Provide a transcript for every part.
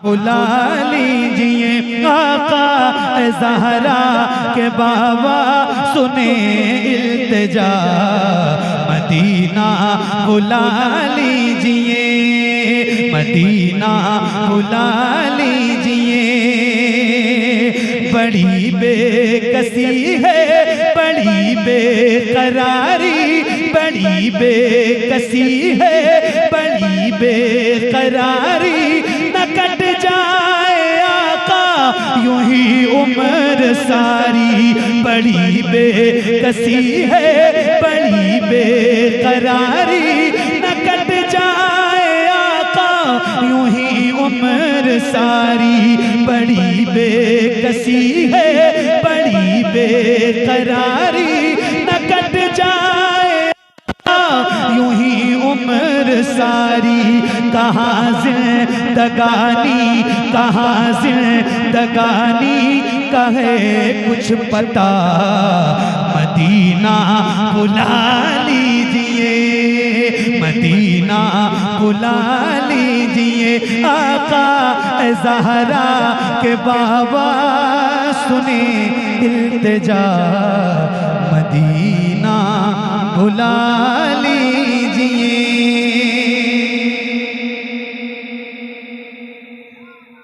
बुला लीजिए आका ज़हरा के बाबा सुने इल्तिजा, मदीना बुला लीजिए, मदीना बुला लीजिए। बड़ी बेकसी है, बड़ी बेकरारी, बड़ी बेकसी है, बड़ी बेकरारी, न कट जाए आका यूं ही उम्र सारी। बड़ी बेकसी है, बड़ी बेकरारी, न कट जाए आका यूं ही उम्र सारी। बड़ी बेकसी है, बड़ी बेकरारी, न कट जाए यूं ही उम्र सारी। कहाँ जिंदगानी, कहाँ जिंदगानी, कहे कुछ पता, मदीना बुला लीजिए, मदीना बुला लीजिए। आका ज़हरा के बाबा सुने इल्तिजा, मदीना बुला लीजिए।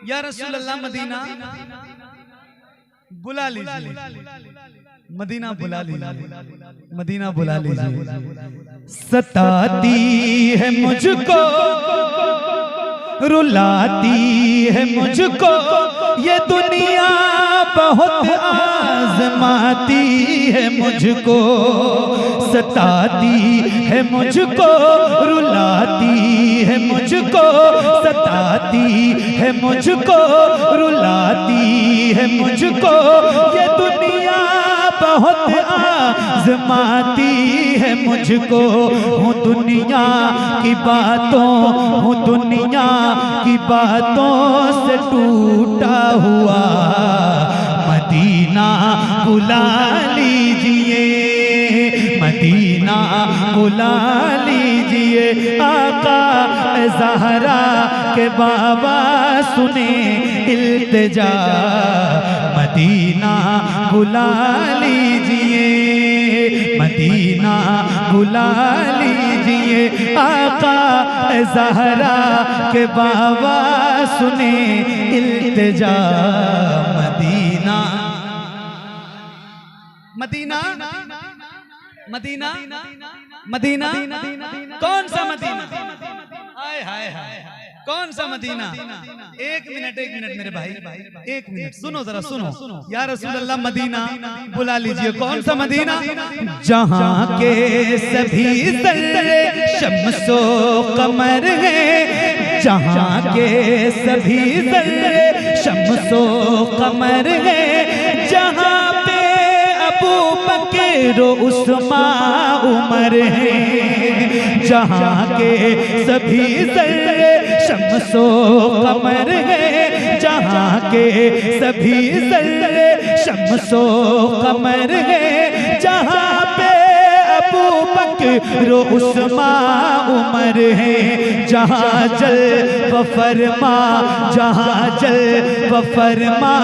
या रसूल अल्लाह मदीना बुला लीजिए, मदीना बुला लीजिए, मदीना बुला लीजिए। सताती है मुझको, रुलाती है मुझको ये दुनिया, बहुत आजमाती है मुझको। सताती है मुझको, रुलाती है मुझको, सताती है मुझको, रुलाती है मुझको ये दुनिया, बहुत आजमाती है मुझको। हूँ दुनिया की बातों, हूँ दुनिया की बातों से टूटा हुआ, मदीना बुला लीजिए, मदीना बुला लीजिए। आका ज़हरा के बाबा सुने इल्तिजा, मदीना बुला लीजिए, मदीना बुला लीजिए। आका ज़हरा के बाबा सुने इल्तिजा, मदीना, मदीना, मदीना, मदीना, कौन सा मदीना? हाय हाय हाय, कौन सा मदीना? एक मिनट मेरे भाई, एक मिनट सुनो, जरा सुनो। या रसूल अल्लाह मदीना बुला लीजिए, कौन सा मदीना? जहाँ के सभी ज़र्रे शम्सो कमर है, जहाँ के सभी ज़र्रे शम्सो कमर है, जहाँ पे अबू बकर उस्मान उमर है, जहाँ के सभी ज़र्रे शम्सो कमर है, जहाँ के सभी ज़र्रे शम्सो कमर है, जहाँ पे अबू बकर उस्मान उमर है, जहाँ जल व फरमा, जहाँ जल व फरमा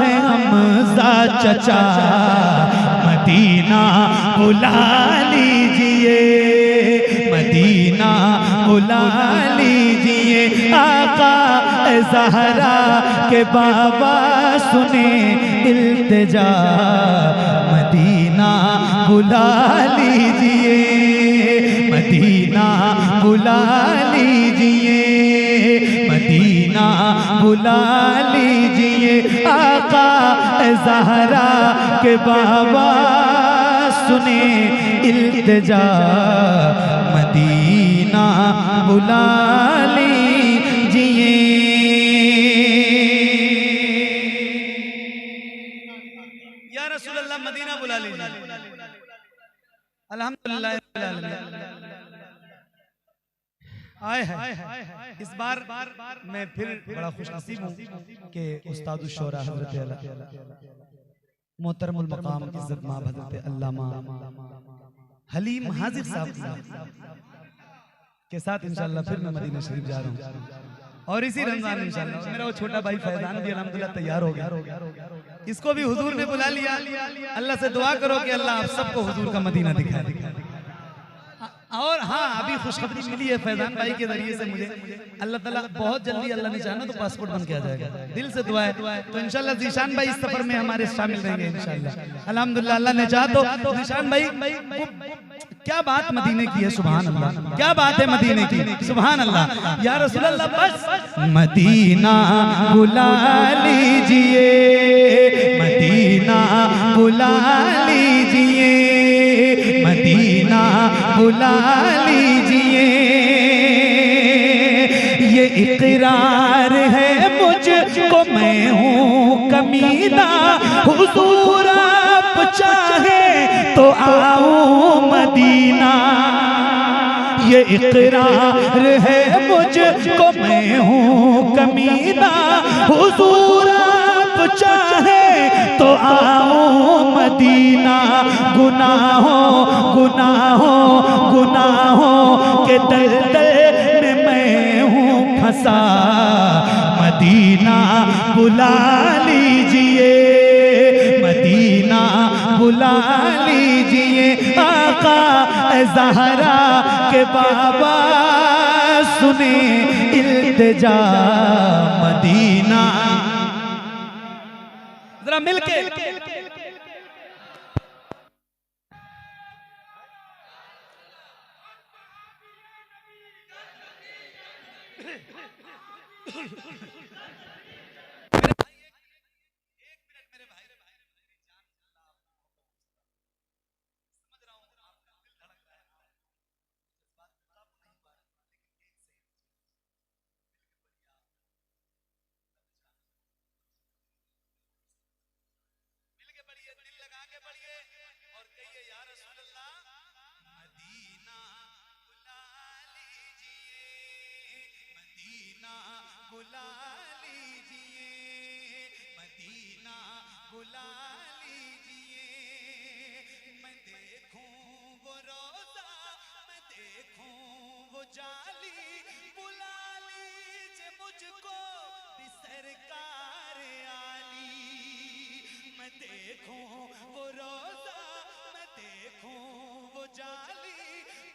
है हमज़ा चचा, मदीना बुला लीजिए, मदीना बुला लीजिए। आका ज़हरा के बाबा सुने इल्तिजा, मदीना बुला लीजिए, मदीना बुला लीजिए, मदीना बुला लीजिए। आका ज़हरा के बाबा सुने इल्तिजा, मदीना बुला लीजिए। या रसूल अल्लाह मदीना बुला लीजिए। अल्हम्दुलिल्लाह आए हैं। इस बार मैं फिर बड़ा खुशनसीब हूँ कि उस्ताद उश-शोरा हज़रत मोहतरमुल मकाम इज़्ज़त माब हज़रत अल्लामा हलीम हाजिर साहब के साथ इंशाअल्लाह फिर मैं मदीना शरीफ जा रहा हूँ। और इसी रमजान इंशाल्लाह मेरा वो छोटा भाई फैजान भी अल्हम्दुलिल्लाह तैयार हो गया, इसको भी हुजूर ने बुला लिया। अल्लाह से दुआ करो कि अल्लाह आप सबको हुजूर का मदीना दिखाए। और हाँ, अभी खुशखबरी मिली है फैजान भाई के जरिए से मुझे, अल्लाह ताला बहुत जल्दी अल्लाह ने चाहा तो पासपोर्ट बन के आ जाएगा। दिल से दुआ है तो इंशाल्लाह जीशान भाई इस सफर में हमारे शामिल रहेंगे इंशाल्लाह। अल्हम्दुलिल्लाह अल्लाह ने चाहा तो जीशान भाई क्या बात मदीने की है, सुभान अल्लाह, क्या बात है मदीने की, सुभान अल्लाह। या रसूल अल्लाह बस मदीना बुला लीजिए, मदीना बुला लीजिए, मदीना बुला लीजिए, ये इकरार है मुझको मैं हूँ कमीना, हुजूर आप चाहे तो आओ मदीना, ये इकरार है मुझको मैं हूँ कमीना, हुजूर आप चाहे तो आओ मदीना, गुनाहों गुनाहों गुनाहों के दलदल में मैं हूँ फंसा, मदीना बुला लीजिए, मदीना बुला लीजिए, आका ज़हरा के बाबा सुने इल्तिजा, मदीना जरा मिलके बुला लीजिए, मदीना बुला लीजिए, मैं देखूं वो रोज़ा, मैं देखूं वो जाली, बुला लीजिए मुझको भी सरकार आली, मैं देखूं वो रोज़ा, मैं देखूं वो जाली,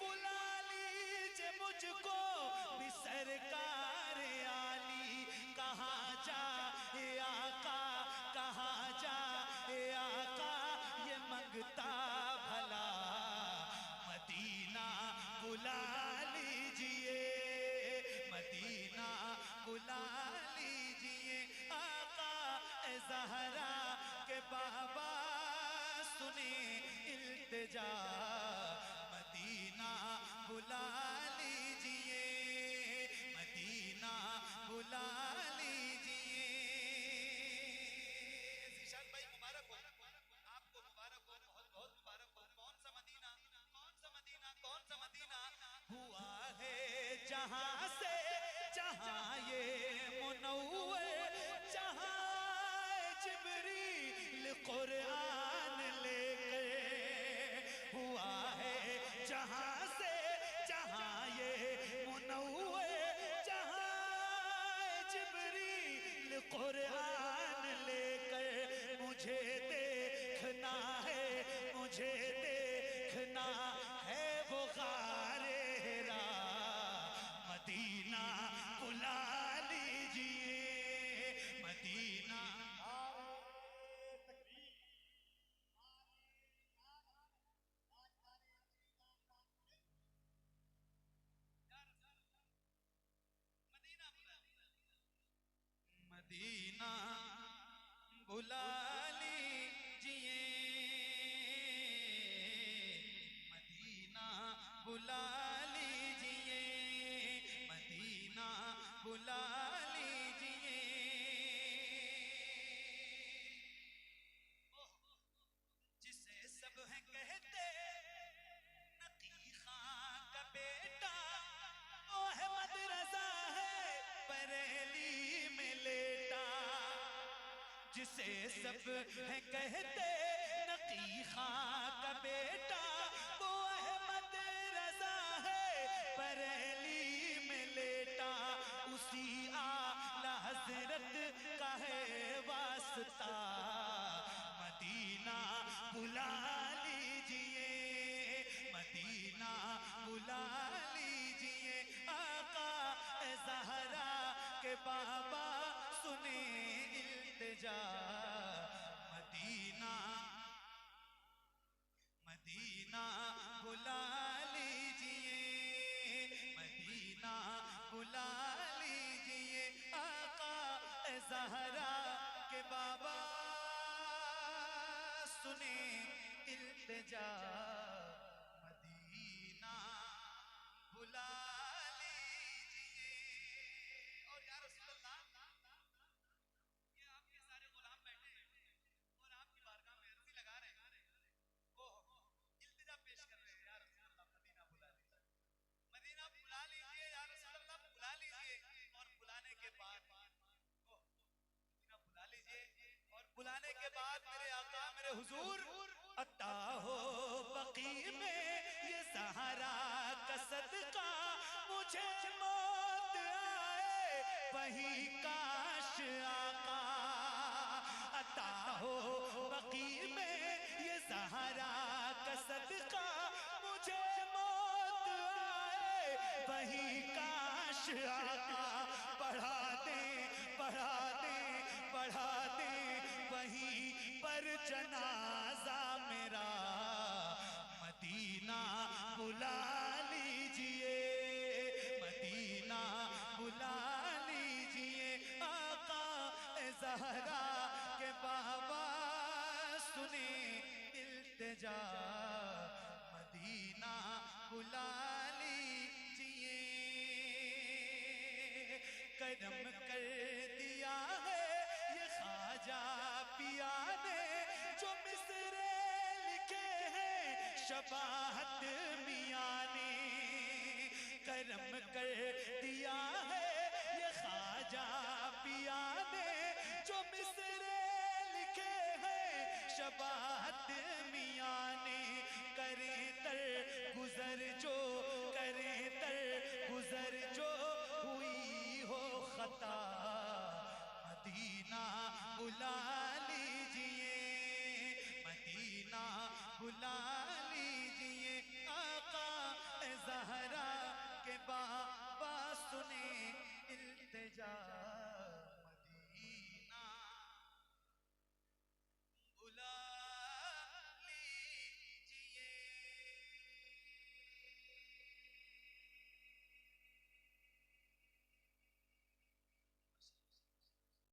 बुला लीजिए मुझको भी सरकार आली, कहाँ जा ए आका, कहाँ जा ए आका, ये मंगता भला, मदीना बुला लीजिए, मदीना बुला लीजिए, आका ए ज़हरा के बाबा सुने इल्तिजा, मदीना बुला लीजिए, मदीना बुला लीजिए। ज़ीशान भाई मुबारक हो, आपको मुबारक हो, बहुत बहुत मुबारक हो। कौन सा मदीना, कौन सा मदीना, कौन सा मदीना हुआ है जहां से जहां ये मुनव्वर, जहां जिब्रील कुरान लेकर, हुआ है जहां से जहां ये मुनव्वर, जिब्रील कुरान लेकर, मुझे देखना है, मुझे देखना है वो गारे हिरा, मदीना बुला लीजिए, मदीना मदीना बुला लीजिए, मदीना बुला लीजिए, मदीना बुला लीजिए, जिसे सब है कहते नकी खां का बेटा, वो है मदरसा है बरेली में लेटा, जिसे सब है कहते नकी खां का बेटा, वो अहमद रज़ा है बरेली में लेटा, उसी सुने इल्तिजा। मदीना मदीना बुला लीजिए, मदीना बुला लीजिए आका ज़हरा के बाबा सुने इल्तिजा। मदीना बुला लीजिए। और या रसूल अल्लाह, ये आपके सारे गुलाम बैठे हैं और आपकी बारगाह में अर्जी लगा रहे हैं, वो इल्तिजा पेश कर रहे हैं, या रसूल अल्लाह मदीना बुला लीजिए, मदीना बुला लीजिए या रसूल अल्लाह बुला लीजिए। और बुलाने के बाद मदीना बुला लीजिए, और बुलाने के बाद मेरे आका मेरे हुजूर अता हो बकी में ये सहारा का सदका, मुझे मौत आए वही काश आका। अता हो बकी में ये सहारा का सदका, मुझे मौत आए वही काश आका। बढ़ा दे बढ़ा दे बढ़ा दे वहीं पर जनाजा मेरा, मदीना बुला लीजिए, मदीना बुला लीजिए आका ज़हरा के बाबा सुने इल्तिजा। मदीना बुला लीजिए। करम कर दिया है ये ख्वाजा पिया ने, जो मिसरे लिखे हैं शबाहत मियां ने। करम कर दिया है ये ख्वाजा पिया ने, जो मिसरे लिखे हैं शबाहत मियां ने। करे तर गुजर जो, करे तर गुजर जो हुई हो खता, मदीना बुला लीजिए, मदीना बुला लीजिए आका ज़हरा के बाबा सुने